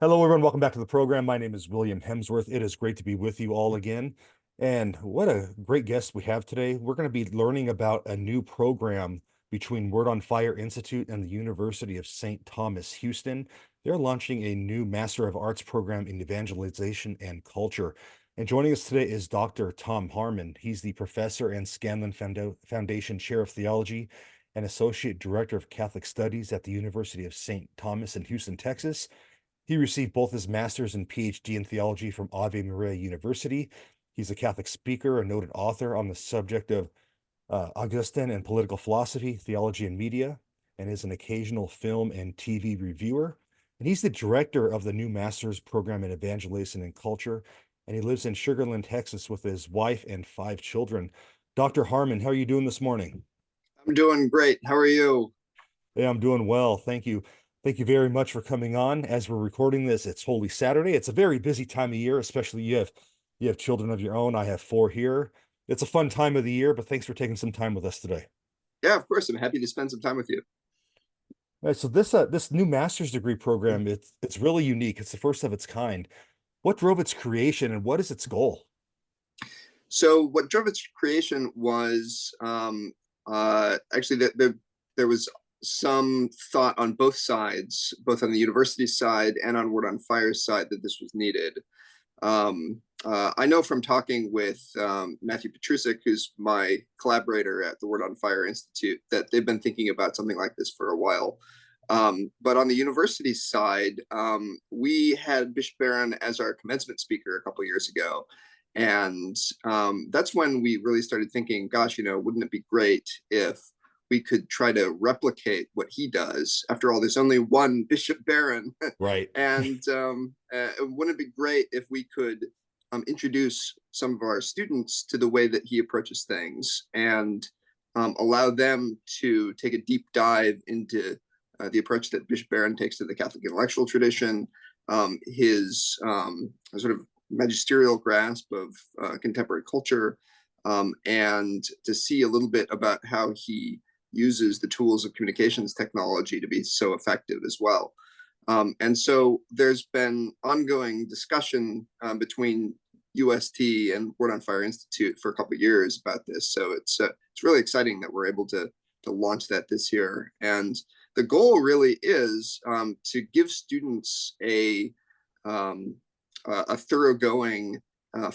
Hello, everyone. Welcome back to the program. My name is William Hemsworth. It is great to be with you all again. And what a great guest we have today. We're going to be learning about a new program between Word on Fire Institute and the University of St. Thomas, Houston. They're launching a new Master of Arts program in Evangelization and Culture. And joining us today is Dr. Tom Harmon. He's the professor and Scanlon Foundation Chair of Theology and Associate Director of Catholic Studies at the University of St. Thomas in Houston, Texas. He received both his master's and PhD in theology from Ave Maria University. He's a Catholic speaker, a noted author on the subject of Augustine and political philosophy, theology, and media, and is an occasional film and TV reviewer. And he's the director of the new master's program in Evangelization and Culture. And he lives in Sugar Land, Texas with his wife and 5 children. Dr. Harmon, how are you doing this morning? I'm doing great. How are you? Hey, I'm doing well. Thank you. Thank you very much for coming on. As we're recording this, it's Holy Saturday. It's a very busy time of year, especially you have children of your own. I have 4 here. It's a fun time of the year, but thanks for taking some time with us today. Yeah, of course. I'm happy to spend some time with you. All right, so this new master's degree program, it's really unique. It's the first of its kind. What drove its creation and what is its goal? So, what drove its creation was actually that there was some thought on both sides, both on the university side and on Word on Fire's side, that this was needed. I know from talking with Matthew Petrusik, who's my collaborator at the Word on Fire Institute, that they've been thinking about something like this for a while. But on the university side, we had Bishop Barron as our commencement speaker a couple years ago. And that's when we really started thinking, gosh, wouldn't it be great if we could try to replicate what he does? After all, there's only one Bishop Barron. Right. And wouldn't it be great if we could introduce some of our students to the way that he approaches things and allow them to take a deep dive into the approach that Bishop Barron takes to the Catholic intellectual tradition, his sort of magisterial grasp of contemporary culture, and to see a little bit about how he uses the tools of communications technology to be so effective as well. And so there's been ongoing discussion between UST and Word on Fire Institute for a couple of years about this. So it's really exciting that we're able to launch that this year. And the goal really is to give students a thoroughgoing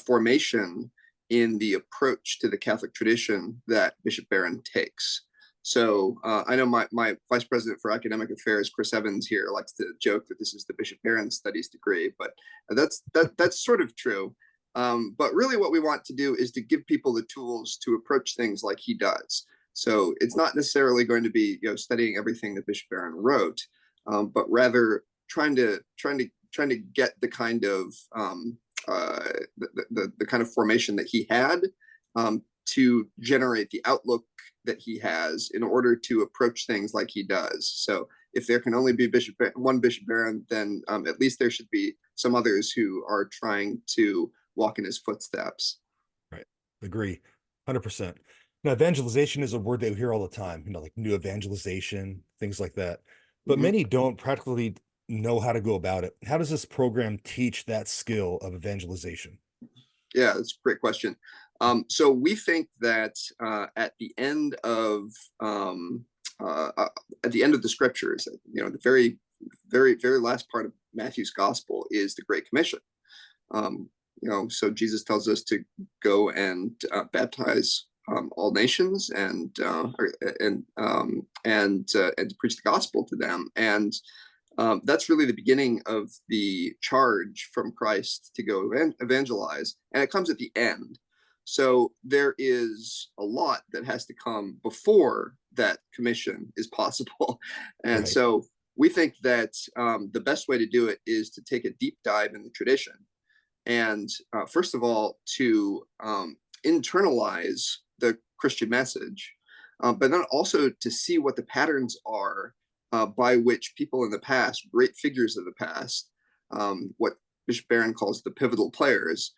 formation in the approach to the Catholic tradition that Bishop Barron takes. So I know my vice president for academic affairs, Chris Evans, here likes to joke that this is the Bishop Barron Studies degree, but that's sort of true. But really, what we want to do is to give people the tools to approach things like he does. So it's not necessarily going to be studying everything that Bishop Barron wrote, but rather trying to get the kind of the kind of formation that he had to generate the outlook that he has in order to approach things like he does. So if there can only be one Bishop Barron, then at least there should be some others who are trying to walk in his footsteps. Right. Agree. 100%. Now, evangelization is a word that we hear all the time, like new evangelization, things like that. But Mm-hmm. many don't practically know how to go about it. How does this program teach that skill of evangelization? Yeah, that's a great question. So we think that at the end of the scriptures, the very, very, very last part of Matthew's gospel is the Great Commission. So Jesus tells us to go and baptize all nations and to preach the gospel to them. And that's really the beginning of the charge from Christ to go evangelize, and it comes at the end. So there is a lot that has to come before that commission is possible. And Right. so we think that the best way to do it is to take a deep dive in the tradition. And first of all, to internalize the Christian message, but then also to see what the patterns are by which people in the past, great figures of the past, what Bishop Barron calls the pivotal players,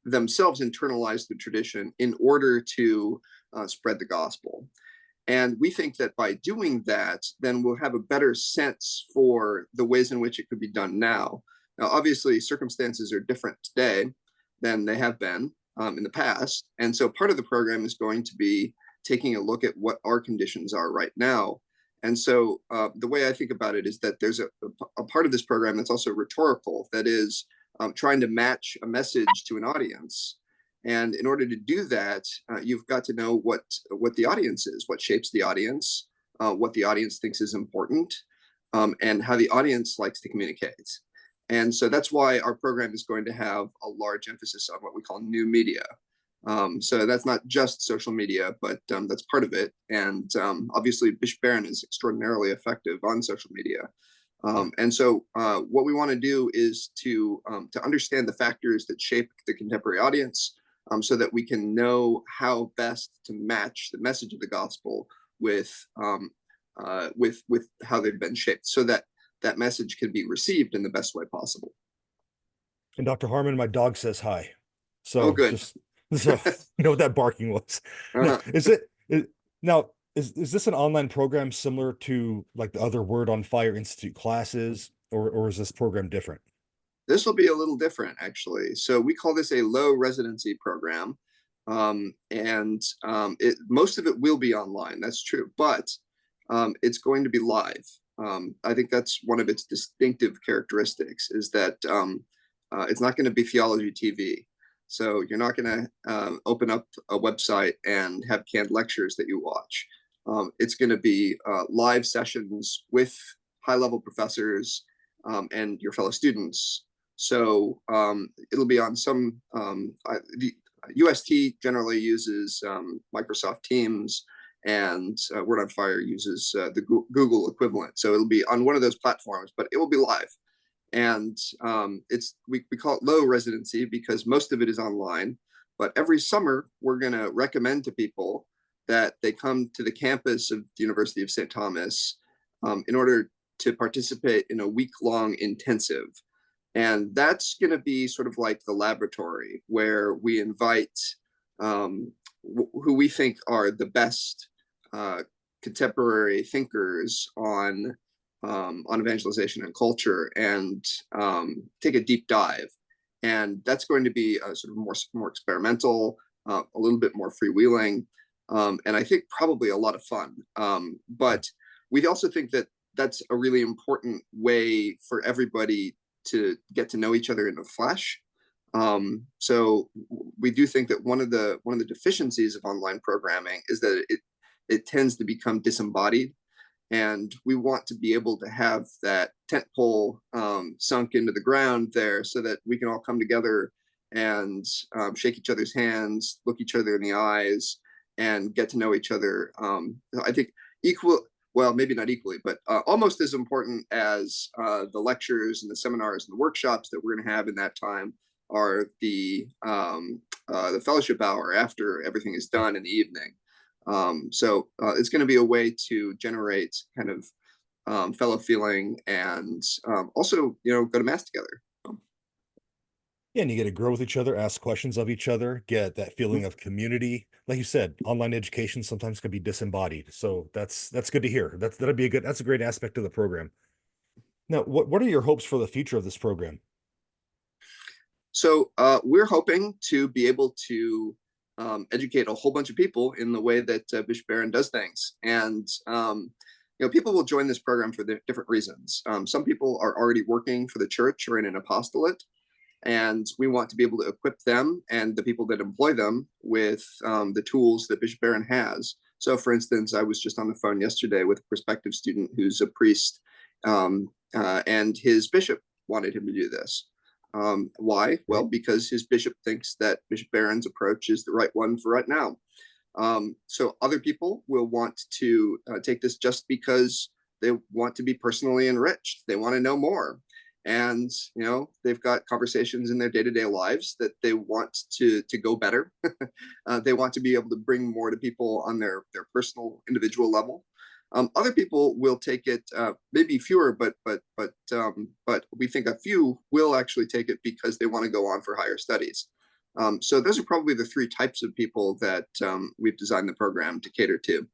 themselves internalize the tradition in order to spread the gospel. And we think that by doing that, then we'll have a better sense for the ways in which it could be done now. Now, obviously, circumstances are different today than they have been in the past. And so part of the program is going to be taking a look at what our conditions are right now. And so the way I think about it is that there's a part of this program that's also rhetorical, that is trying to match a message to an audience. And in order to do that, you've got to know what the audience is, what shapes the audience, what the audience thinks is important, and how the audience likes to communicate. And so that's why our program is going to have a large emphasis on what we call new media. So that's not just social media, but that's part of it. And obviously, Bishop Barron is extraordinarily effective on social media. And so what we want to do is to understand the factors that shape the contemporary audience, so that we can know how best to match the message of the gospel with how they've been shaped, so that that message can be received in the best way possible. And Dr. Harmon, my dog says hi. Oh, So good. just so you know what that barking was. Now, Uh-huh. now is this an online program similar to like the other Word on Fire Institute classes, or is this program different? This will be a little different, actually. So we call this a low residency program, and most of it will be online. That's true, but it's going to be live. I think that's one of its distinctive characteristics, is that it's not going to be theology TV. So you're not going to open up a website and have canned lectures that you watch. It's going to be live sessions with high-level professors and your fellow students. So it'll be on the UST generally uses Microsoft Teams, and Word on Fire uses the Google equivalent. So it'll be on one of those platforms, but it will be live. And we call it low residency because most of it is online. But every summer, we're going to recommend to people that they come to the campus of the University of St. Thomas in order to participate in a week-long intensive. And that's going to be sort of like the laboratory where we invite who we think are the best contemporary thinkers on evangelization and culture, and take a deep dive. And that's going to be sort of more experimental, a little bit more freewheeling, and I think probably a lot of fun. But we also think that that's a really important way for everybody to get to know each other in the flesh. So we do think that one of the deficiencies of online programming is that it tends to become disembodied, and we want to be able to have that tent pole sunk into the ground there, so that we can all come together and shake each other's hands, look each other in the eyes, and get to know each other. I think well, maybe not equally, but almost as important as the lectures and the seminars and the workshops that we're going to have in that time are the fellowship hour after everything is done in the evening. So it's going to be a way to generate kind of fellow feeling, and also, go to mass together. Yeah, and you get to grow with each other, ask questions of each other, get that feeling of community. Like you said, online education sometimes can be disembodied. So that's good to hear. That's a great aspect of the program. Now, what are your hopes for the future of this program? So we're hoping to be able to educate a whole bunch of people in the way that Bishop Barron does things. And people will join this program for different reasons. Some people are already working for the church or in an apostolate, and we want to be able to equip them and the people that employ them with the tools that Bishop Barron has. So, for instance, I was just on the phone yesterday with a prospective student who's a priest, and his bishop wanted him to do this. Why? Well, because his bishop thinks that Bishop Barron's approach is the right one for right now. So other people will want to take this just because they want to be personally enriched. They want to know more. And, they've got conversations in their day-to-day lives that they want to go better. They want to be able to bring more to people on their personal, individual level. Other people will take it, maybe fewer, but we think a few will actually take it because they want to go on for higher studies. So those are probably the three types of people that we've designed the program to cater to.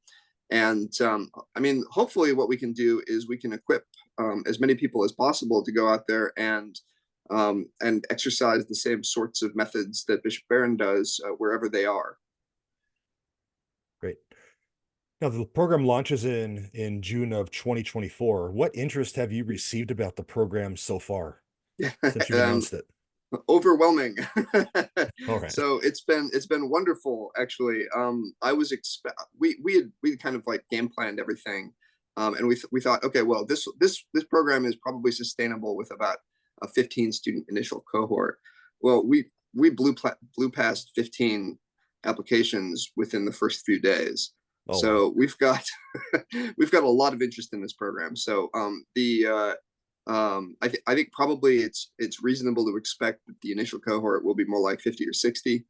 And I mean, hopefully, what we can do is we can equip as many people as possible to go out there and exercise the same sorts of methods that Bishop Barron does wherever they are. Great. Now the program launches in June of 2024. What interest have you received about the program so far since you've um, announced it? Overwhelming. All right. So it's been wonderful actually. I was we kind of like game planned everything, and we thought, okay, well, this program is probably sustainable with about a 15 student initial cohort. Well, we blew past 15 applications within the first few days. Oh, wow. So we've got we've got a lot of interest in this program. So I think probably it's reasonable to expect that the initial cohort will be more like 50 or 60.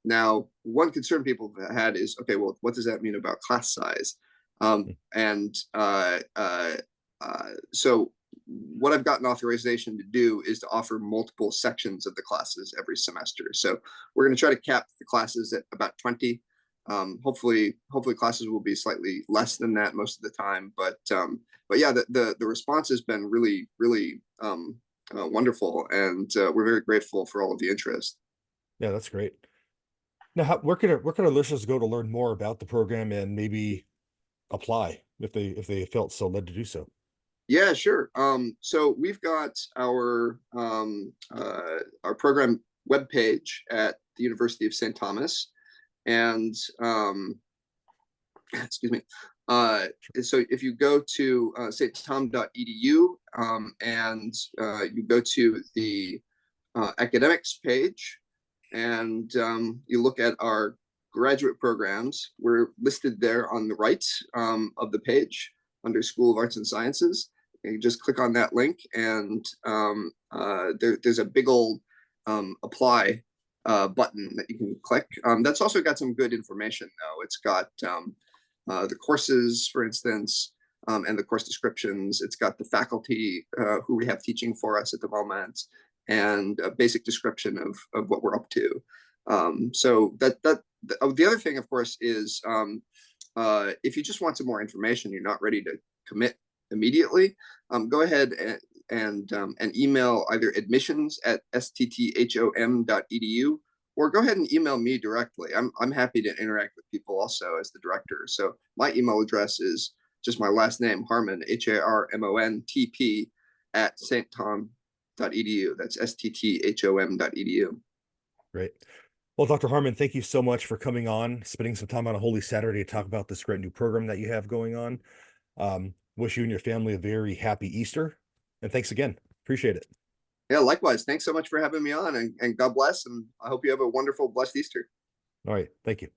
Now, one concern people have had is, okay, well, what does that mean about class size? And so what I've gotten authorization to do is to offer multiple sections of the classes every semester. So we're going to try to cap the classes at about 20. Hopefully classes will be slightly less than that most of the time, but yeah, the response has been really wonderful, and we're very grateful for all of the interest. Yeah, that's great. Now, where can our listeners go to learn more about the program and maybe apply if they felt so led to do so? Yeah, sure. So we've got our program webpage at the University of St. Thomas, and excuse me. So if you go to sttom.edu and you go to the academics page, and you look at our graduate programs, we're listed there on the right of the page under School of Arts and Sciences. And you just click on that link, and there's a big old apply button that you can click. That's also got some good information, though. It's got the courses, for instance, and the course descriptions. It's got the faculty who we have teaching for us at the moment, and a basic description of what we're up to. So the other thing, of course, is if you just want some more information, you're not ready to commit immediately, go ahead and email either admissions@stthom.edu, or go ahead and email me directly. I'm happy to interact with people also as the director. So my email address is just my last name, Harmon, HARMONTP, at stthom.edu. That's stthom.edu. Great. Well, Dr. Harmon, thank you so much for coming on, spending some time on a Holy Saturday to talk about this great new program that you have going on. Wish you and your family a very happy Easter. And thanks again. Appreciate it. Yeah, likewise. Thanks so much for having me on, and God bless. And I hope you have a wonderful, blessed Easter. All right. Thank you.